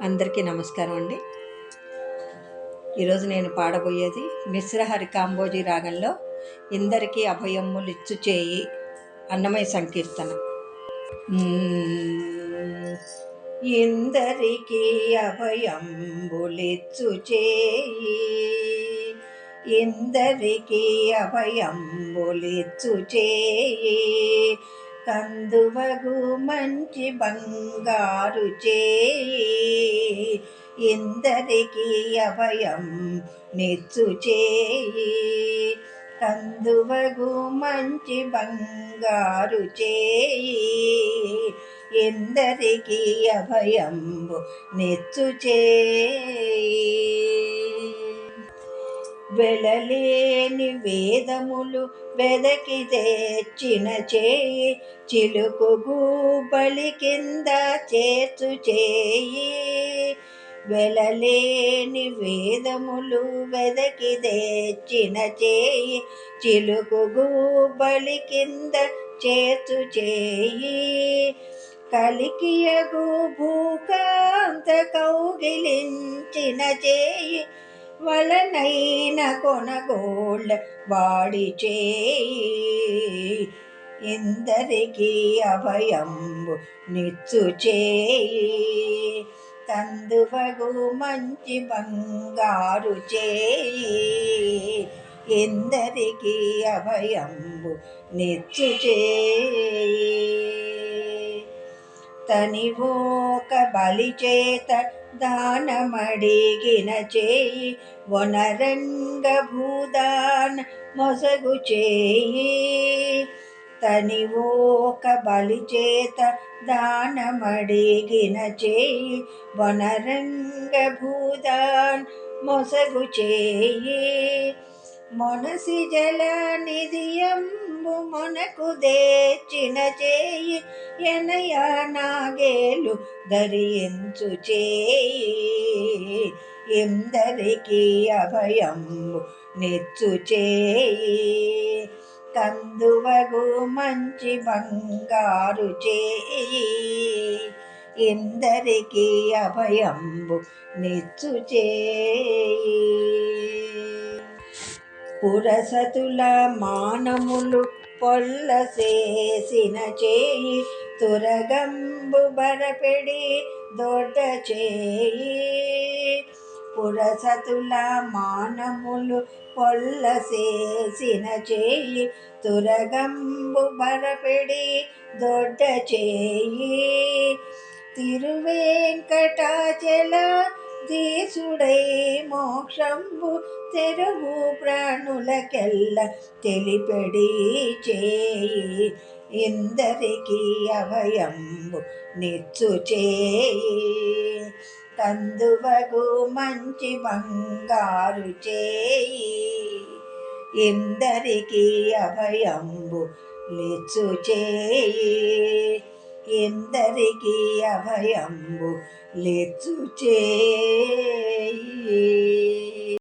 అందరికీ నమస్కారం అండి. ఈరోజు నేను పాడబోయేది మిశ్రహరి కాంబోజీ రాగంలో ఇందరికీ అభయమ్ములిచ్చు చేయి అన్నమయ సంకీర్తన. ఇందరికీ అభయంబులిచ్చు చేయి, ఇందరికీ అభయంబులిచ్చు చేయి, కందువగు మంచి బంగారు చేయి, ఇందరికీ అభయం నిచ్చు చేయి, కందువగు మంచి బంగారు చేయి, ఇందరికీ అభయంబు నిచ్చు చేయి. వెలలేని వేదములు వెదకి తెచ్చిన చేయి, చిలుకు గూబలి కింద చేర్చు చేయి, వెలలేని వేదములు వెదకి తెచ్చిన చేయి, చిలుకు గూబలి కింద చేర్చు చేయి, కలికియగు భూకాంత కౌగిలించిన చేయి, వలనైన కొనగోళ్ళ వాడి చేయి, ఇందరికీ అభయంబు నిచ్చు చేయి, కందువగు మంచి బంగారు చేయి, ఇందరికీ అభయంబు నిచ్చు చేయి. తనివోక బలి చేత దానమడిగిన చేయి, వనరంగ భూదాన మొసగు చేయి, తనివోక బలి చేత దానమడిగిన చేయి, వనరంగ భూదాన్ మొసగు చేయి, మొనసి జల నిధియంబు మొనకు దేచిన చేయి, ఎనయ నాగేలు ధరించు చేయి, ఇందరికీ అభయంబు నిచ్చు చేయి, కందువగు మంచి బంగారు చేయి, ఇందరికీ అభయంబు నిచ్చు చేయి. పురసతుల మానములు పొల్లసేసిన చేయి, తురగంబు బరపెడి దొడ్డ చేయి, పురసతుల మానములు పొల్లసేసిన చేయి, తురగంబు బరపెడి దొడ్డ చేయి, తిరువేంకటాచల దీసుడై మోక్షంబు తెరువు ప్రాణులకెల్ల తెలిపెడి చేయి, ఇందరికీ అభయంబు నిచ్చు చేయి, కందువగు మంచి బంగారు చేయి, ఇందరికీ అభయంబు నిచ్చు చేయి, ఇందరికీ అభయంబు నిచ్చు చేయి.